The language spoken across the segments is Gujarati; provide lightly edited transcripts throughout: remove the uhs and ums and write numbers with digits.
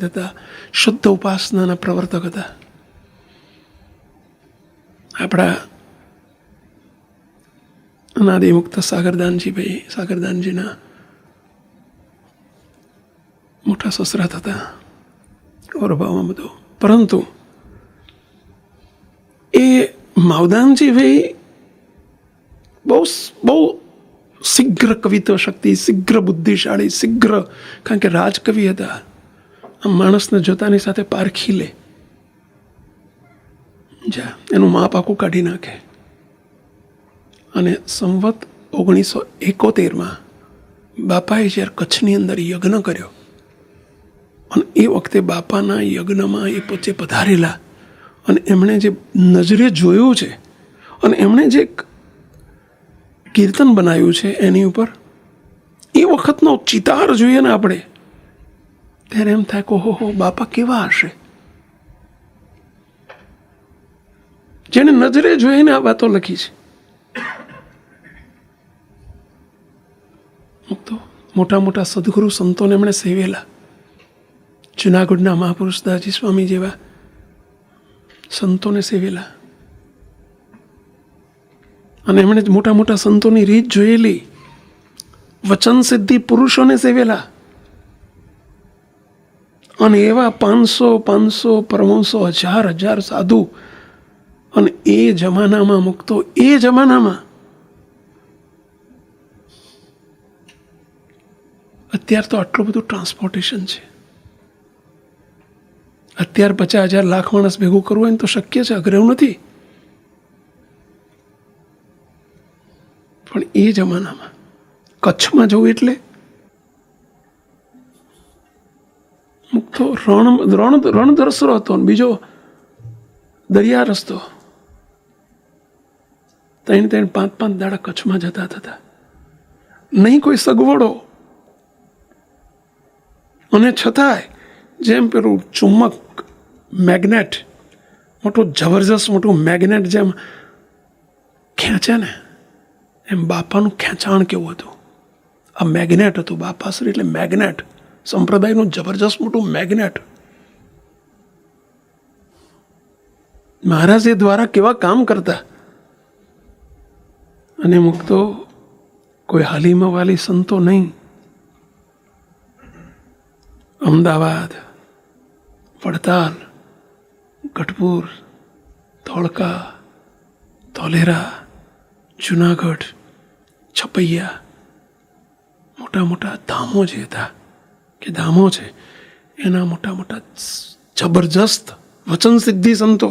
ઉપસ્થિત હતા, શુદ્ધ ઉપાસનાના પ્રવર્તક હતા. આપણા અનાદિમુક્ત સાગરદાનજીના મોટા સસરા થતા ગૌરભાવમાં બધું. પરંતુ એ માવદાનજીભાઈ બહુ શીઘ્ર કવિત્વ શક્તિ, શીઘ્ર બુદ્ધિશાળી, શીઘ્ર, કારણ કે રાજકવિ હતા. આમ માણસને જોતાની સાથે પારખી લે, એનું માપ આખું કાઢી નાખે. અને સંવત 1971 બાપાએ જ્યારે કચ્છની અંદર યજ્ઞ કર્યો અને એ વખતે બાપાના યજ્ઞમાં એ પોતે પધારેલા અને એમણે જે નજરે જોયું છે અને એમણે જે કીર્તન બનાવ્યું છે એની ઉપર એ વખતનો ચિતાર જોઈએ ને આપણે, ત્યારે એમ થાય કે ઓહો બાપા કેવા હશે. જેને નજરે જોઈને આ વાતો લખી છે. તો મોટા મોટા સદગુરુ સંતોને એમણે સેવેલા. જુનાગઢના મહાપુરુષ દાસજી સ્વામી જેવા સંતોને સેવેલા. અને એમણે મોટા મોટા સંતોની રીત જોયેલી. વચન સિદ્ધિ પુરુષોને સેવેલા. અને એવા 500 પરમહંસો, 1000 સાધુ. અને એ જમાનામાં મુક્તો, એ જમાનામાં અત્યારે તો આટલું બધું ટ્રાન્સપોર્ટેશન છે. અત્યારે 50,000 લાખ માણસ ભેગું કરવું હોય ને તો શક્ય છે, અઘરું નથી. પણ એ જમાનામાં કચ્છમાં જવું એટલે મુક્તો રણ રસ્તો હતો, બીજો દરિયા રસ્તો. 3-5 દાડા કચ્છમાં જતા થતા, નહીં કોઈ સગવડો. અને છતાંય જેમ પેલું ચુંબક મેગ્નેટ, મોટું જબરજસ્ત મોટું મેગ્નેટ જેમ ખેંચે ને, એમ બાપાનું ખેંચાણ કેવું હતું. આ મેગ્નેટ હતું બાપાશ્રી, એટલે મેગ્નેટ, સંપ્રદાયનું જબરજસ્ત મોટું મેગ્નેટ. મહારાજ એ દ્વારા કેવા કામ કરતા. અને મુક્તો કોઈ હાલીમાં વાલી સંતો નહીં. અમદાવાદ, વડતાલ, ગઢપુર, ધોળકા, ધોલેરા, જુનાગઢ, છપૈયા, મોટા મોટા ધામો જે હતા, કે ધામો છે એના મોટા મોટા જબરજસ્ત વચન સિદ્ધિ સંતો,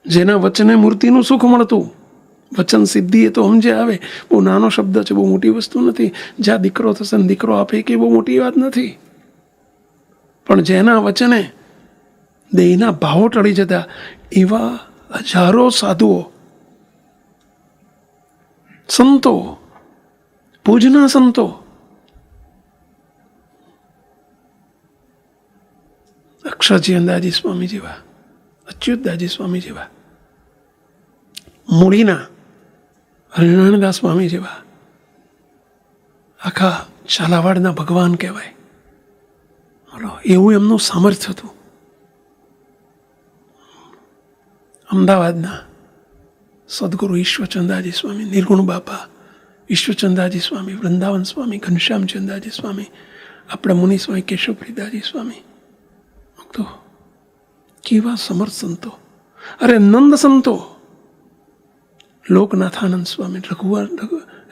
જેના વચને મૂર્તિનું સુખ મળતું. વચન સિદ્ધિ એ તો સમજે આવે, બહુ નાનો શબ્દ છે, બહુ મોટી વસ્તુ નથી. જ્યાં દીકરો થશે ને દીકરો આપે કે બહુ મોટી વાત નથી. પણ જેના વચને દેહના ભાવો ટળી જતા, એવા હજારો સાધુઓ, સંતો, પૂજના સંતો. અક્ષરજી અંદાજી સ્વામી જેવા, અચ્યુતદાસજી સ્વામી જેવા, મૂળીના હરિનારાયણદાસ સ્વામી જેવા, આખા ઝાલાવાડના ભગવાન કહેવાય. બોલો, એવું એમનું સામર્થ્ય હતું. અમદાવાદના સદગુરુ ઈશ્વરચંદાજી સ્વામી, નિર્ગુણ બાપા, ઈશ્વરચંદાજી સ્વામી, વૃંદાવન સ્વામી, ઘનશ્યામચંદાજી સ્વામી, આપણા મુનિ સ્વામી કેશવપ્રિદાજી સ્વામી. તો કેવા સમર્થ સંતો! અરે નંદ સંતો, લોકનાથાનંદ સ્વામી,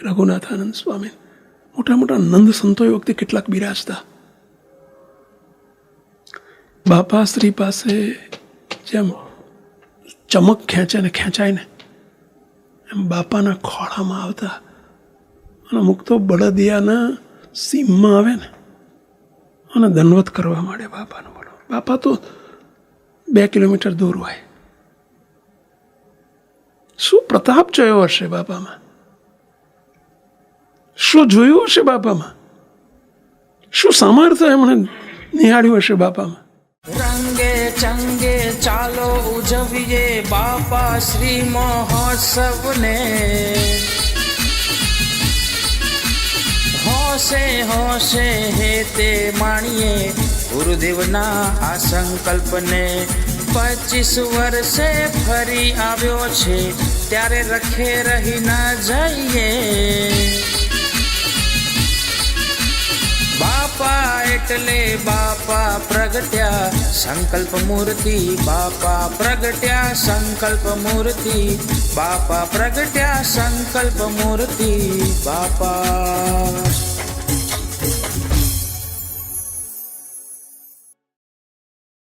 રઘુનાથાનંદ સ્વામી, મોટા મોટા નંદ સંતો એ વખતે કેટલાક બિરાજતા. બાપાશ્રી પાસે જેમ ચમક ખેંચે ને ખેંચાય ને, એમ બાપાના ખોળામાં આવતા. અને મુક્તો બળદિયાના સીમમાં આવે ને અને દંડવત કરવા માંડે બાપાનો. બોલો, બાપા તો 2 કિલોમીટર દૂર હોય. શું પ્રતાપ જોયો હશે બાપામાં, શું જોયું હશે બાપામાં, શું સામર્થ્ય એમણે નિહાળ્યું હશે બાપામાં. રંગે ચંગે ચાલો ઉજવીએ બાપા શ્રી મહોત્સવને. હોશે હે તે માણીએ ગુરુદેવના આ સંકલ્પને 25 વર્ષે ફરી આવ્યો છે ત્યારે રખે રહી ના જઈએ બાપા એટલે બાપા પ્રગટ્યા સંકલ્પ મૂર્તિ બાપા પ્રગટ્યા સંકલ્પ મૂર્તિ બાપા પ્રગટ્યા સંકલ્પ મૂર્તિ બાપા